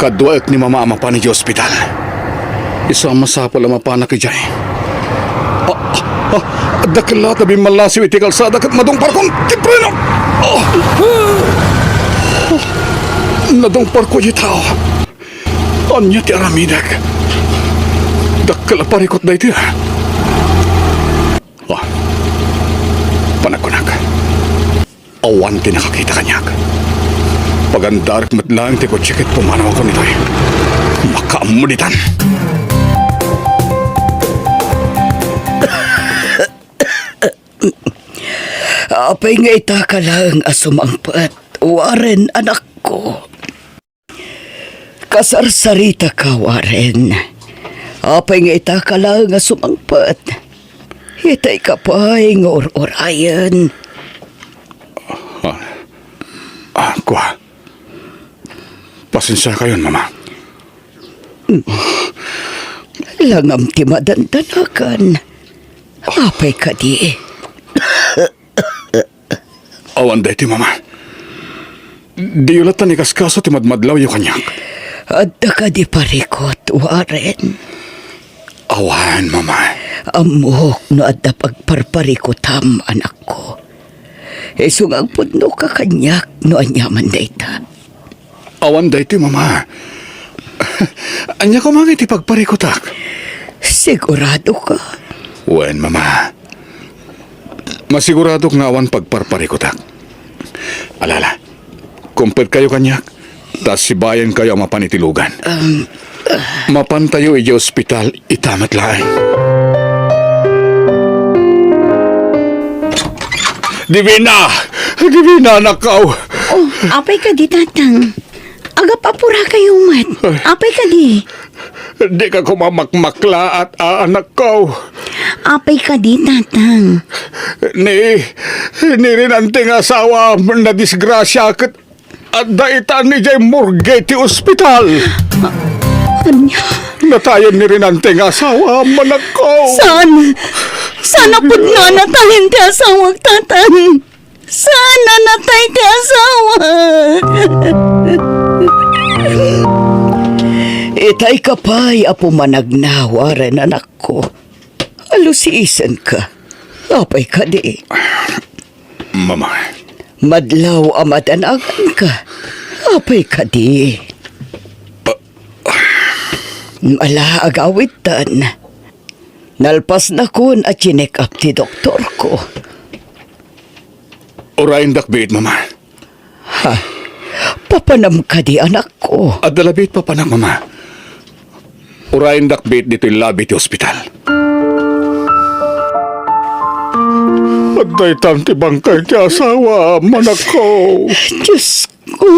Kadwaek ni mama ama pa ni ospital. Isama sa pala mapana kay Jay. Dakila tabi malasiw iti kalsada kat madungpar kong kipreno. Nadungpar ko yung tao. Anya ti aramidak. Dakila parikot na iti. Panakunak. Awan ti nakakita kanyak. Pagandarik matlang ti ko tsikit pumanaw ako nito. Makaamulitan. Apay nga ita ka lang asumangpat, Warren, anak ko. Kasarsarita ka, Warren. Apay nga ita ka lang asumangpat. Itay ka pa'y ngor-orayan. Kuha. Pasensya kayo, mama. Langam ti madandanakan. Apay ka di. Awan day ti mama. Di ulatan ni kaskaso ti madmadlaw yung kanyak. Adda ka di parikot, Warren. Awan, mama. Amok no adda pagparparikutam, anak ko. Sungang puno ka kanyak no anyaman dayta. Awan day ti mama. Anya ko mga iti pagparikutak. Sigurado ka? Wen, mama. Masigurado nga awan pagparparikutak. Alala, kumpet kayo kanyak, tas si bayan kayo ang mapanitilugan. Mapantayo iji ospital, itamat laing. Divina! Divina, nakaw! Oh, apay ka di, tatang. Aga papura kayo, mat. Apay ka di. Di ka kumamakmakla at anak ko. Apay ka di, tatang. Ni rin anting asawa na disgrasya kat at daitan ni Jay Morgue ti ospital. Anya? Natayan ni rin anting asawa manak ko. Sana pud na natayin ti asawag, tatang. Sana natay ti asawa. Itay ka pa'y apo managnawaran, anak ko. Alusiisan ka. Apay ka di. Mama. Madlaw amadanagan ka. Apay ka di. Ala agawitan. Nalpas na kun at chinek up ti doktor ko. Orayin dakbit, mama. Ha? Papanam ka di, anak ko. At dalabit pa panak, mama. Orayin dakbit dito yung labi ti ospital. At daitan ti bangkay ti asawa manak ko. Diyos ko.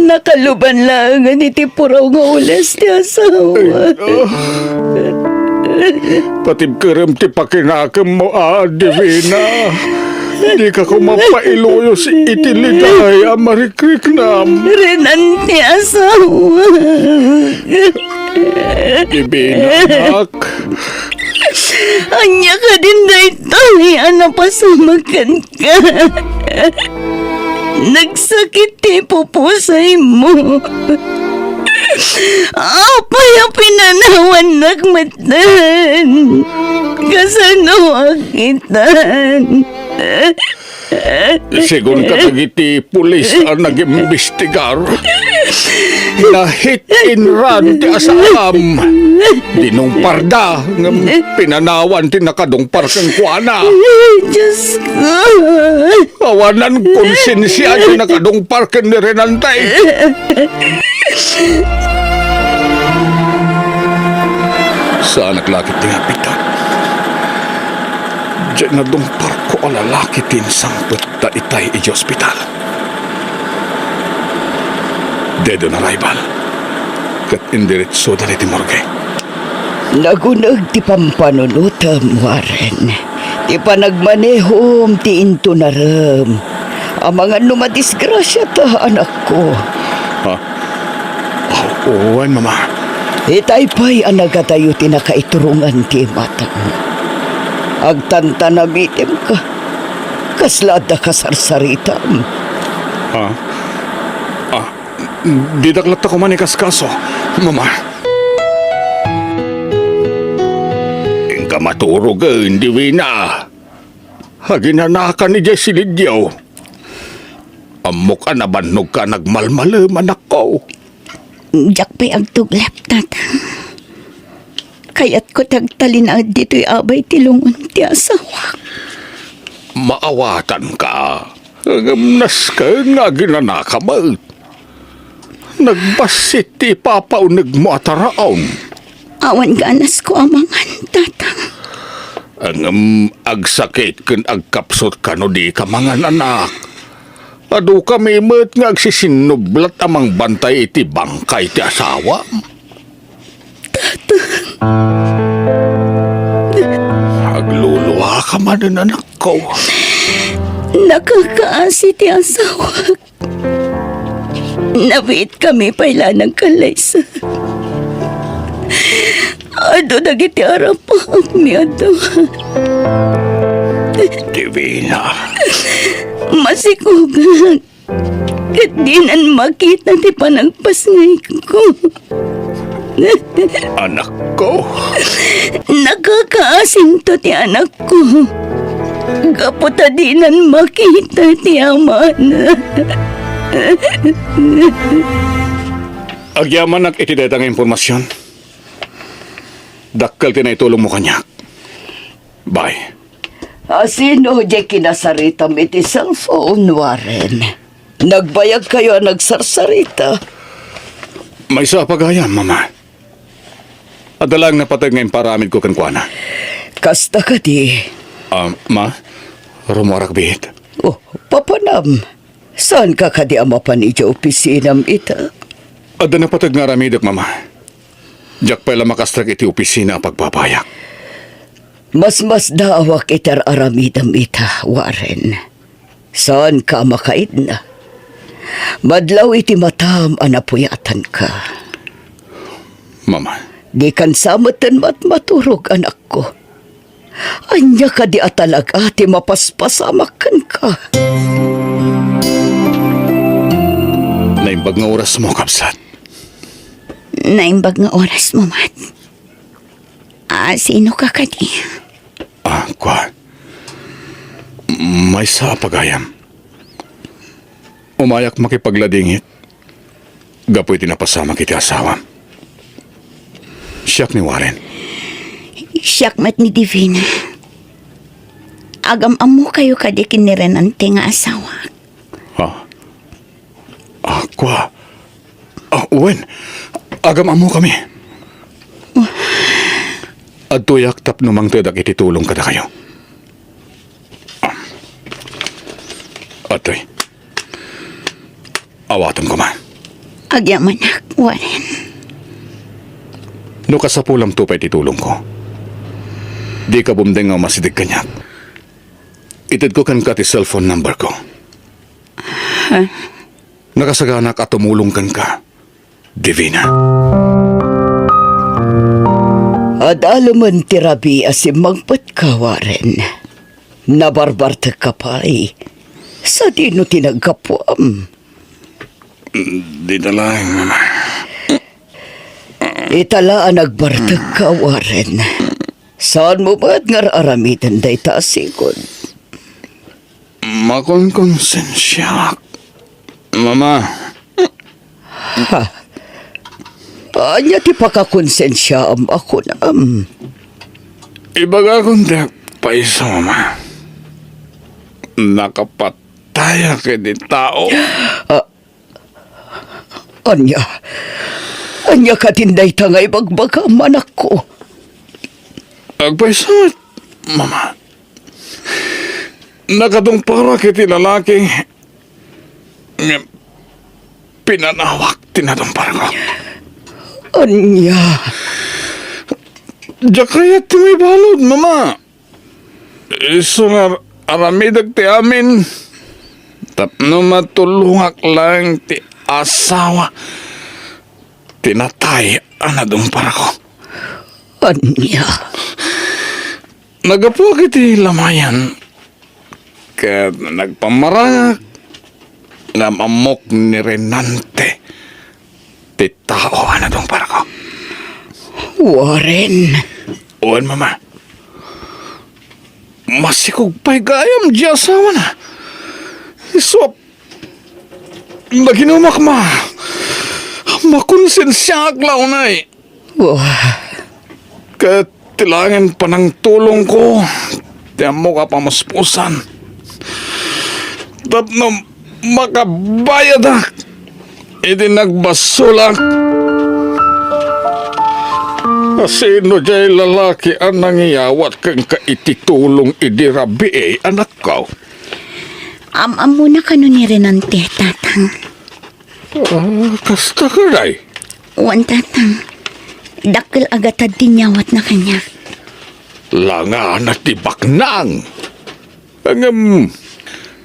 Nakaluban lang iti puraw nga ulas ti asawa. Patib kerem ti pakinakam mo, Divina. Di ka kumapailuyo si itiliday amarikrik-nam. Renan ti asawa. Divina, anak. Anya ka din daytoy, anapasamakan ka. Nagsakit ti pupusay mo. Apay ang pinanawan nagmatan. Kasano akitan. Sigun katagiti pulis ang nag-imbestigar. Na hit and run ti asam. Dinumpar da. Pinanawan ti nakadungpar kang kuana. Diyos ko. Awanan konsensya ti nakadungpar kang nirenantay. Sa anak lakit ti hapitan. Diyan na dumpar ko ang lalaki tin sangpet da itay iji ospital. Dedo na rival. Kat indiretso dali ti morgue. Nagunag ti pampanunutam, Warren. Ti panagmanehom ti into naram. Ang mga numadisgrasya ta, anak ko. Ha? Owan, mama. Itay pa'y ang nagatayo ti nakaiturungan ti matang. Agtantanamitim ka. Kaslada ka sarsaritam. Ha? Di daklat ako manikas kaso, mama. Ingka maturog hindi wina. Haginanakan ni Jesse Lidyaw. Amok ka na banog ka nagmalmalam anak ko. Jak pa'y ang tuglap, tatang. Kaya't ko tagtalinaad dito'y abay tilungon ti asawa. Maawatan ka. Agamnas ka nga ginanakamat. Nagbasit ti papaunig mo ataraon. Awan ganas ko amangan, tatang. Ang agsakit kun agkapsot ka no di ka mga anak. Adu kami met nga agsisinublat amang bantay iti bangkay ti asawa. Agluluwa ka man ang anak ko. Nakakaasi ti asawa. Nabit kami paila ng kalaysa. Ado dagiti arapak mi ado. Divina. Masikugan. Kat di nan makita ti panagpasngay ko. Anak ko. Nakakaasim to ti anak ko. Kaputa di nan makita ti ama na. Agyaman ak iti detang impormasyon. Dakkel ti na itulong mo kanya. Bye. Sino di kinasarita iti cellphone, Warren? Nagbayag kayo nagsarsarita. May sa pagayam, mama. Adalang napatag ngayon para amin ko kankwana. Kasta ka di. Ma? Rumarakbit. Oh, papanam. Saan ka kadi amapan iti opisinam ita? Ada napatag nga ramidak, mama. Diyak pala makastrak iti opisina pagbabayak. Mas dawak itar aramidam ita, Warren. Saan ka makaid na? Madlaw iti matam anapuyatan ka. Mama. Di kan samatan maturog anak ko. Anya ka di atalag ati mapaspasamakan ka. Naimbag nga oras mo, kapsat. Naimbag nga oras mo, Mat. Sino ka kadi? Kwa. May sa pagayam. Umayak makipagladingit. Gapoy tinapasama kiti asawa. Siyak ni Warren. Siyak mat ni Divina. Agam-am mo kayo kadi kinirenante nga asawa. Kwa. Wen. Agam amo kami. At tuyak tap numang tedak ititulong kada kayo. Atoy. Awatan ko man. Agyaman ak, Warren. No kasapulam to pa ititulong ko. Di ka bumdeng nga masidig kanyak. Itid ko kan ka ti cellphone number ko. Nakasaganak at tumulong kan ka. Divina. Adalaman tirabi asim magpat ka, Warren. Nabarbarta ka pa'y. Sa dino tinagkapuam. Di na lang, mama. Italaan nagbartag ka, Warren. Saan mo ba't nga aramitan day taasikon? Makonsensya. Mama. Ha? Anya ti pakakonsensya ako na Ibaga kong di paisa, mama. Nakapataya ka di tao. Anya ka tinday tangay bagbaga manak ko. Agpaisa, mama. Nakatong para kiti lalaki. Pinanawak tinatong para ko. Anya. Diya kaya ti may balod, mama. Iso nga aramidag ti amin. Tapno matulungak lang ti asawa. Tinatay anadong para ko. Anya. Nagapo kiti lamayan. Kaya nagpamarangak. Namamok ni Renante. Ti tao na dong para ko. Warren, Uwan, mama. Masikog pa'y gayam di asawa na. So, naginumak ma. Makonsensya aglaw na eh. Katilangan pa ng tulong ko. Tiyan mo ka pa maspusan. Tapno makabayad na. Hindi nagbasulak. Sino jay lalaki ang nangiyawat kang kaititulong idirabi anak ko? Muna ka nun ni Renante, tatang. Kasta ka ray. Wan, tatang. Dakil agatad tinyawat na kanya. Langa na tibak nang.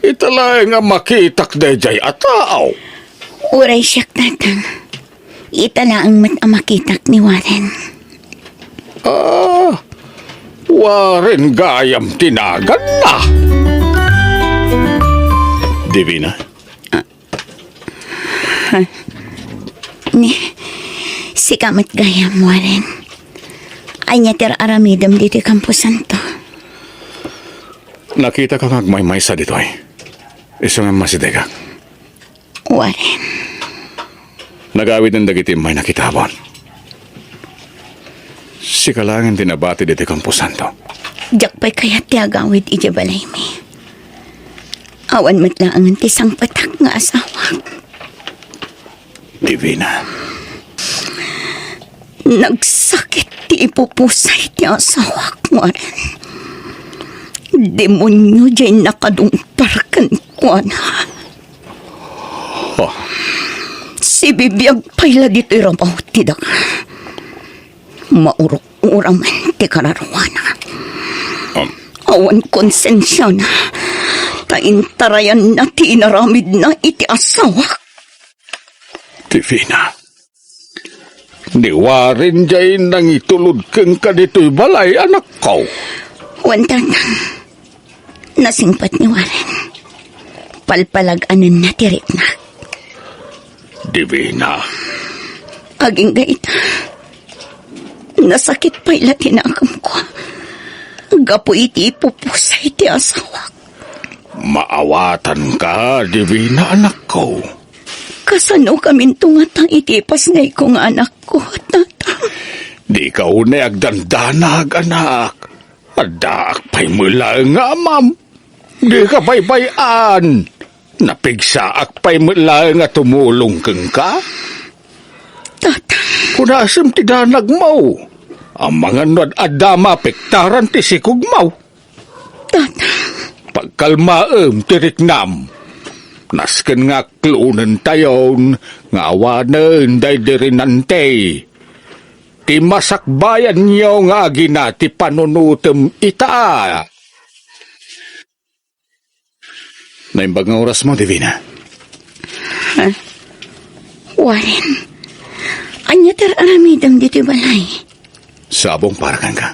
Italay nga makitak dayjay ataw. Uray siyak, tatang. Itala ang makitak ni Warren. Waren gayam tinagan na. Divina? Ni, si kamat gayam, Warren. Ay niya aramidam dito kampusan to. Nakita ka ngagmay-may sa dito ay. Isang masidega. Warren. Nagawid ng dagitim may nakitabon. Si kalangan tinabati dito kampusan to. Diyak pa'y kaya tiagawid ijabalay mi. Awan mo't lang ang tisang patak nga asawa. Divina. Nagsakit ti ipupusay ti asawa ko, Warren. Demonyo dyan nakadungparkan ko na. Oh, Si bibiyag payla dito irabaw ti daka. Maurok-uraman ti kararwana. Awan konsensya na. Taintarayan na ti inaramid na iti asawa. Divina. Niwarin jay nang itulod kang ka dito'y balay, anak ko. Wantan, nasingpat ni Warren. Palpalaganan na tirik na. Divina. Aging gaita. Nasakit pa ila tinakam ko. Gapo iti ipupusay ti asawa. Maawatan ka, Divina, anak ko. Kasano kami tungatang itipas na ikong anak ko, tata. Di ka unay agdandanag, anak. Adaak pa'y mula nga, ma'am. Di ka baybayan. Napigsaak pa'y mula nga tumulong kang ka. Tata, Kunasam ti danag mo. Ang mga nuad adama pektaran ti sikog mo. tata. Pagkalmaem tiriknam. Nasken nga klunen tayon. Ngawanen day dirinante. Ti masakbayan niyo nga ginati panunutem ita. Naimbag nga oras mo, Divina. Warren, anya aramidam dito balay. Sabong parakan ka.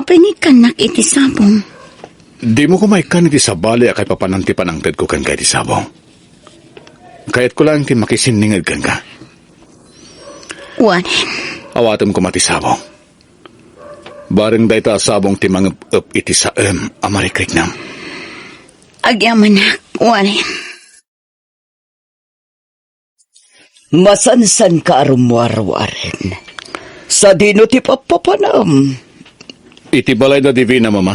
Pinit ka nakiti sabong. Di mo kumaikan iti sabali akay papananti panangtad ko kan kay ti sabong. Kaya't ko lang ti makisiningad kan ka. Warren, Awatem ko mati sabong. Baring dayta sabong ti mga iti sa amarikrik nam. agyaman na, Warren. masansan ka arumwar, Warren. Sa dino ti papapanam. Iti balay na Divina, mama.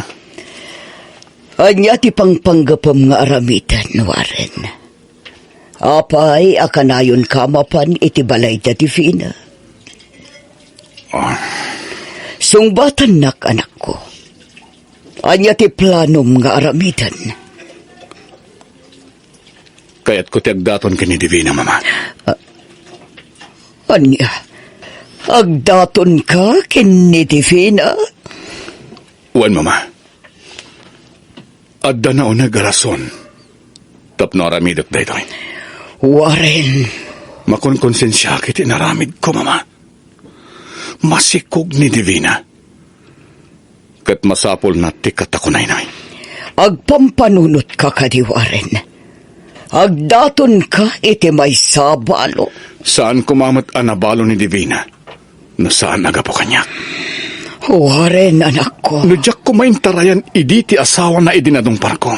Anya ti pangpanggapam nga aramitan, Warren. Apay, akanayon kamapan iti balay da Divina. Sungbatan nak anak ko. Anya ti planom nga aramitan. Kaya't ko ti agdaton kini Divina, mama. Anya, agdaton ka kini Divina? Uwan, mama. Adda na unag rason. Tapno aramidot da ito. Warren, Makonkonsensya kiti naramid ko, mama. Masikog ni Divina. Kat masapol na ti katakunay na. agpampanunot ka kadi Warren. Agdaton ka iti may sabalo. Saan kumamat anabalo ni Divina? No saan nagapo kanya? Waren, anak ko. No diyak ko maintarayan iditi asawa na idinadong parko.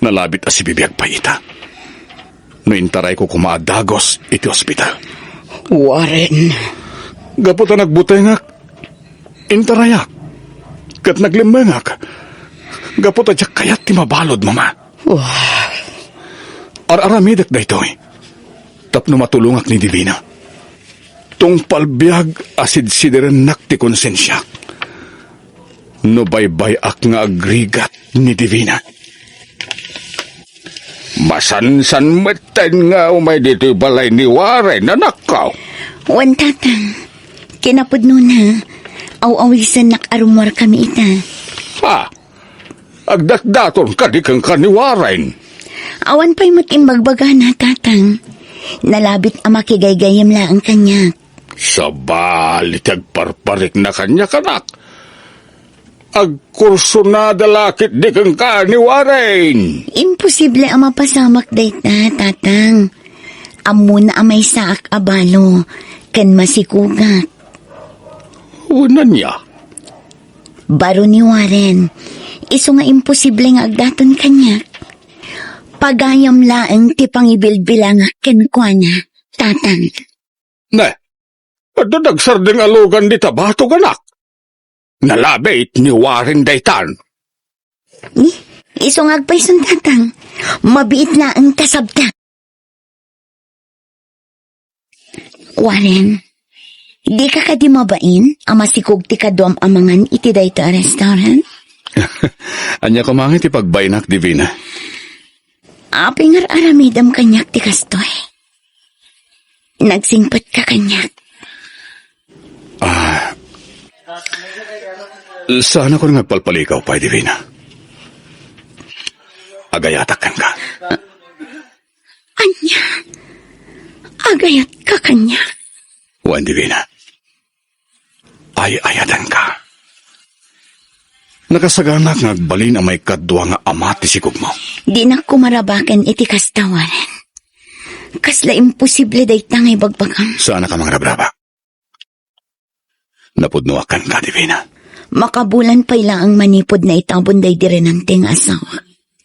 Nalabit si bibiyag pa ita. No intaray ko kumaadagos iti ospital. Waren. Gaputa nagbutay nga. Intarayak. Kat naglimengak. Gaputa diyak kayat ti mabalod, mama. Ar-aramidak da ito eh. Tapno matulungak ni Divina. Tung palbiag asid sidiren nakti konsensya. No baybay ak nga agrigat ni Divina. Masansan meten nga umay dito balay ni Warren, anak ka. Wan tatang, kinapod nun ha. Aw-awisan nakarumwar kami ita. Ha? Agdatdaton ka di kang kaniwarain. Awan pa'y matimbagbaga na tatang. Nalabit ang makigaygayam lang kanya. Sabalit agparparik na kanya kanak. Agkurso na dalakit di kang kaniwarain. Imposible ang mapasamak dayta, tatang. Amo na amay saak abalo, kan masikugat. Una niya. Baro ni Warren, iso nga imposible nga agdaton kanya. Pagayam laeng ti pangibilbilang kenkwana, tatang. Ne, at nagsarding alugan di tabato ganak. Nalabit ni Warren daytan. Iso nga agpaisun, tatang. Mabiit na ang kasabta. Warren, di ka di mabain ang masikog ti kadom amangan iti dayto a restaurant? Anya kumangit ipagbaynak, Divina. Apingar aramidam kanyak ti kastoy. Nagsingpat ka kanyak. Sana ko nga palpalikaw pa, Divina. Agayatak kan ka. Anya, agayat ka kanya. Wan, Divina. Ay-ayatan ka. Nakasaganak nga agbalin ang may kadwa nga amati sikog mo. Di na kumarabakan iti kastawaran. Kasla imposible day tangay bagbagam. Sana ka mangrabraba. Napudnuakan ka, Divina. Makabulan pa ila ang manipod na itabon day dire ng ting asawa.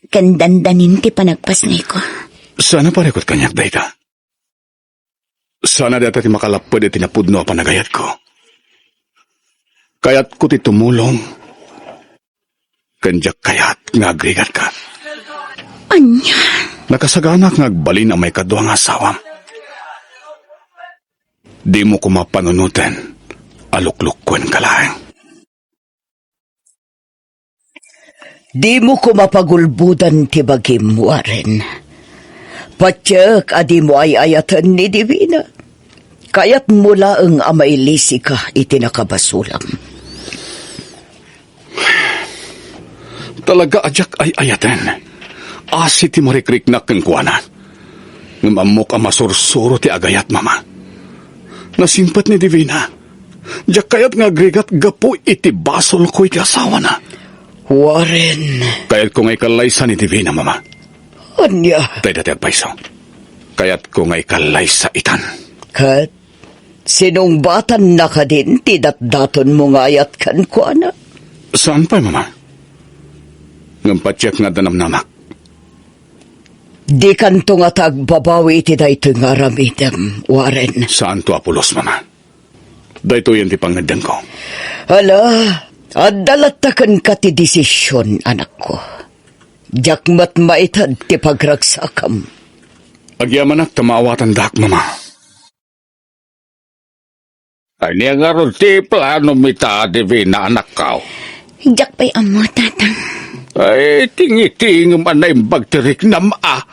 Kandandanin ti panagpasnay ko. Sana parekot kanyak dayta. Sana data ti makalapod iti napudno panagayat ko. Kayat ko ti tumulong. Kanjak kayat nga agrigat ka. Anya, Nakasaganak nga agbalin ang may kadwa nga asawam. Di mo ko mapanunutin. Aluklukwen ka lang. Di mo ko mapagulbudan ti bagim, Warren. Patyak adi mo ay ayatan ni Divina. Kayat mula ang amay lisi ka iti nakabasulam. Talaga ajak ay ayatan. Asi ti marikriknak kang kuwana. Ngamamok ang masursuro ti agayat, mama. Nasimpat ni Divina. Diyak kayat nga agrigat gapo iti basol ko iti asawa na. Warren. Kayat ko nga'y kalaysa ni Divina, mama. Anya. Tay dati agpaiso. Kayat ko nga'y kalaysa itan. Kat, sinong batan na ka din, tidat-daton mo nga ayat kan ko, anak? Saan pa, mama? Ngampatyak nga danamnamak. Di kanto nga tagbabawi iti dayto nga ramidam, Warren. Saan to apulos, mama? Dahito yan ti pangadang ko. Hala, adalatakan ka ti desisyon, anak ko. Jakmat maitad ti pagragsakam. Agyamanak tamawatan dak, mama. Ay niya nga ron ti plano mita, Divina, anak ka. jak pa'y amo, tatang. Ay, tingi-tingi man na imbagtirik na maa.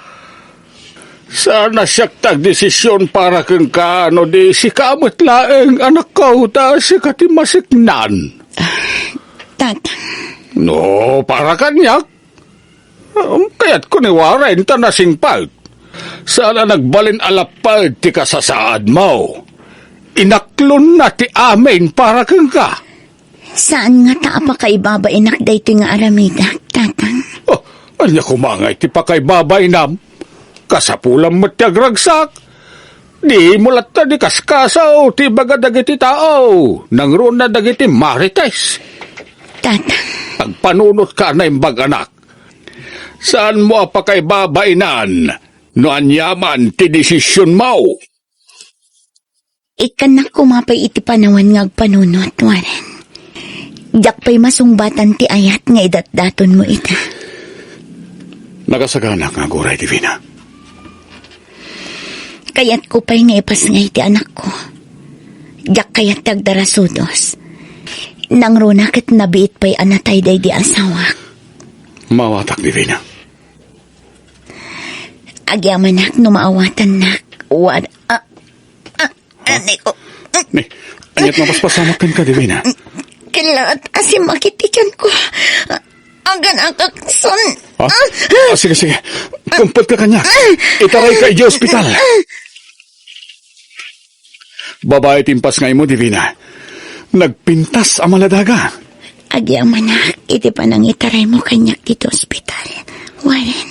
Sana siyak tag-desisyon para kang kaano di si kamot laeng anak ko ta si katimasiknan. Tatang, No, para kanyak. Kaya't ko ni Warren ta nasingpag. Sana nagbalin alapag ti kasasaad mo. Inaklon na ti amin para kang ka. saan nga ta pa kay baba inak dayto nga aramida, tatang? Oh, Anya kumangay ti pa kay babay nam. Kasapulam mo tiyag ragsak. Di mulat na di kaskasaw ti baga dagiti tao. Nangroon na dagiti marites. Tatang, Agpanunot ka na imbag anak. Saan mo pa kay babainan? No anyaman ti desisyon mo. ikan na kumapay iti panawan ngag panunot, Warren. Jak pa'y masungbatan ti ayat nga idat-daton mo ita. Nagasaganak nga guray, Divina. Kayat ko pa'y nga ipas nga iti anak ko. Jak kayat tagdarasudos. Nang runakit nabiit pa'y anatay day di asawak. Mawatak, Divina. Agyaman nak numaawatan nak. Wad... Anay ko. Ni, anyat mapaspasamakan ka, Divina. Kailangan asim makitikan ko. Agan akakson. Ha? Sige, sige. Kumpot ka kanya. Itaray ka di ospital. Babae timpas ngay mo, Divina. Nagpintas ang maladaga. Agyaman nak, iti pa nang itaray mo kanyak dito ospital. Warren.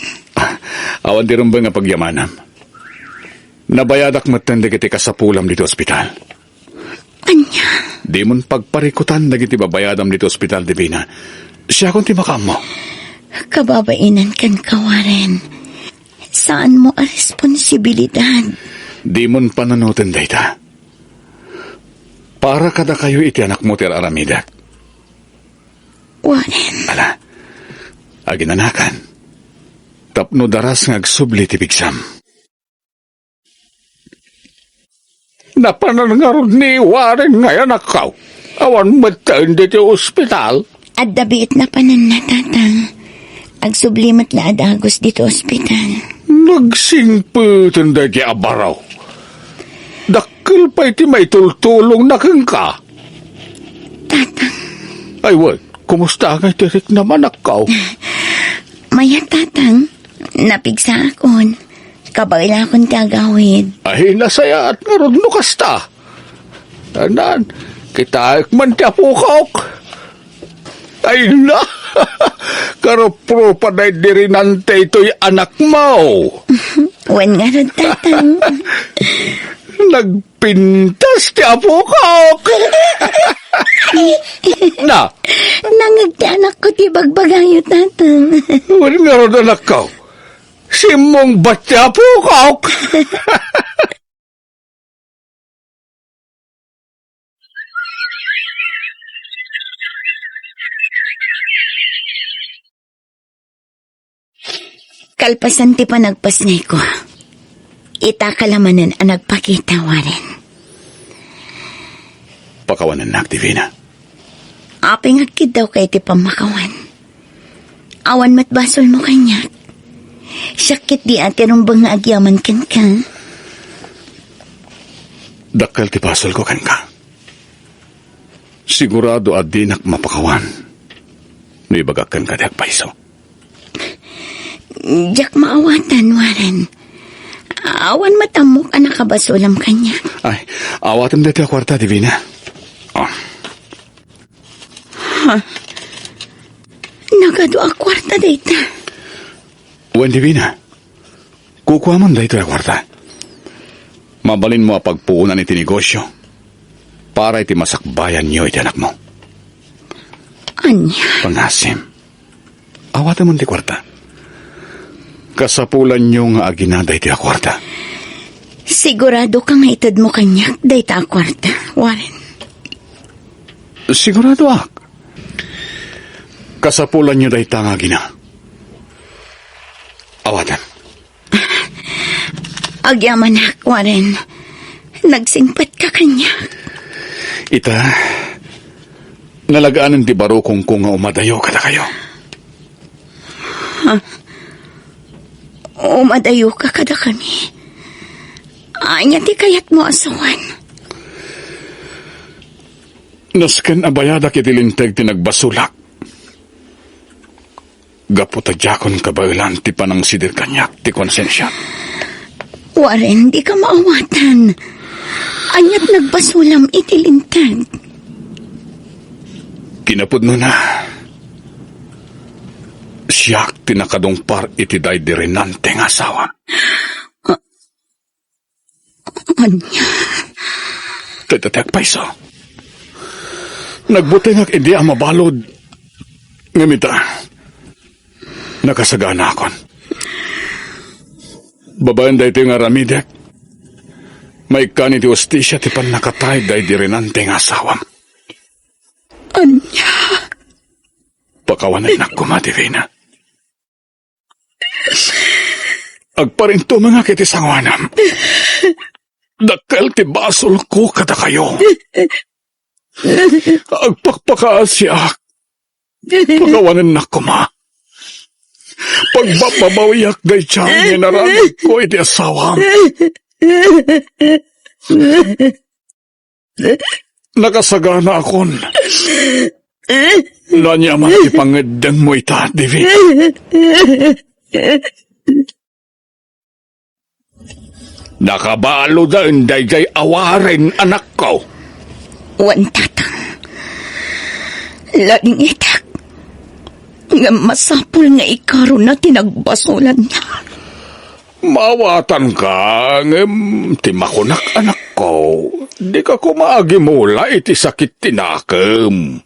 Awan di rin ba nga pagyamanam? Nabayadak matanda kiti kasapulam dito ospital. Anya? Di mon pagparikutan dagiti babayadam dito ospital, Divina. Siya kung timakam mo. Kababainan kan ka, Warren. Saan mo ang responsibilidad? Di mon pananutin dayta. Para kada kayo iti anak mo ti aramidak. Warren. Ala, aginanakan. Tapno daras nga agsubli ti pigsam. Napanangarod ni Warren ngayon akaw. Awan mataan dito ospital. At dabiit na panan na, tatang. Agsublimat na adagos dito ospital. Nagsingputan dati abaraw. Dakil pa iti may tultulong na kang ka. Tatang. Ay, wal, kumusta nga tirik naman akaw? Maya, tatang. Napigsa akon. Kabaila akong tagawid. Ay, nasaya at ngaron no kasta. Anan, kita man ti apukok. Ay na, karopro pa na dirinante ito'y anak mo. Wan nga rin, tatang. Nagpintas ti apukok. Na, Nangagti anak ko ti bagbagayo, tatang. wala nga rin anak ko. Simong ba't ti apukok? Kalpasan ti pa nagpasnay ko. Itakalamanan ang nagpakita, Warren. Pakawanan na, Divina. Aping agkid daw kay ti pamakawan. Awan matbasol mo kanya. Sakit di ati rumbang nga agyaman kan ka. Dakal ti pasol ko kan ka. Sigurado at dinak mapakawan. Naibagakan ka di agpaiso. Diyak maawatan, Warren. Awan matamok ang nakabasulam kanya. Ay, awatan dati ang kwarta, Divina. Oh. Nagado ang kwarta data. Wen, Divina. Kukuha mo dito ang kwarta. Mabalin mo ang pagpuunan iti negosyo para iti masakbayan niyo iti anak mo. Anya? Pangasim. Awatan mo di kwarta. Kasapulan niyo nga aginada iti ang kwarta. Sigurado kang itad mo kanyak data ang kwarta, Warren. Sigurado ak. Kasapulan niyo dahi tanga gina. Awatan. Agyaman na, Warren. Nagsingpat ka kanya. Ita, nalagaan di baro kung nga umadayo kada kayo. Umadayo ka kada kami. Anya ti kayat mo asawan. Nasken abayada kitilinteg tinagbasulak. Gaputadjakon kabailan ti panang sidir kanyak ti konsensya. Warren, di ka maawatan. Anyat nagbasulam itilintag. Kinapod mo na. siyak tinakadungpar iti day direnante nga asawa. Anya, Tatatak paiso. Nagbuti nga hindi ang mabalod. Ngamita, nakasagana akon. Babayan dahi nga ramidek. May kanit ti hostisya ti pan nakatay dahi direnante nga asawam. anya, Pakawanan na kumadivina. Agparinto mga kiti sangwanam. Dakkel ti basol ko kada kayo. Agpakpakaasya. Pakawanan na kuma. Pagbababawiyak day tiyan, nararamig ko iti asawam. Nakasagana akon. Nanyaman ti pangedeng mo ita, Divi. Nakabalo dahil dayjay awarin anak ko. wan tatang. Laing itak. Nga masapul nga ikaroon na tinagbasulan niya. Mawatan ka, timakunak anak ko. Di ka kumaagi mula iti sakit tinakam.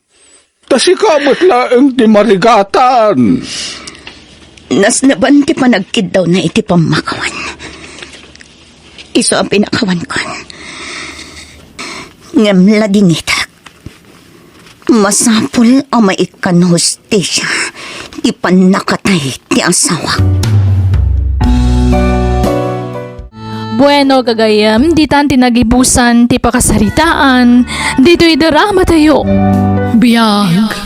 Tasi kamot laeng ti marigatan. Nas naban ti panagkid daw na iti pamakawan. Iso ang pinakawan ko. Ngam lading itak. Masapul ang maikan hostisya. Di pa nakatay ti asawa. Bueno, kagayam, di tan tinagibusan ti pakasaritaan, dito'y darama tayo. Biyag,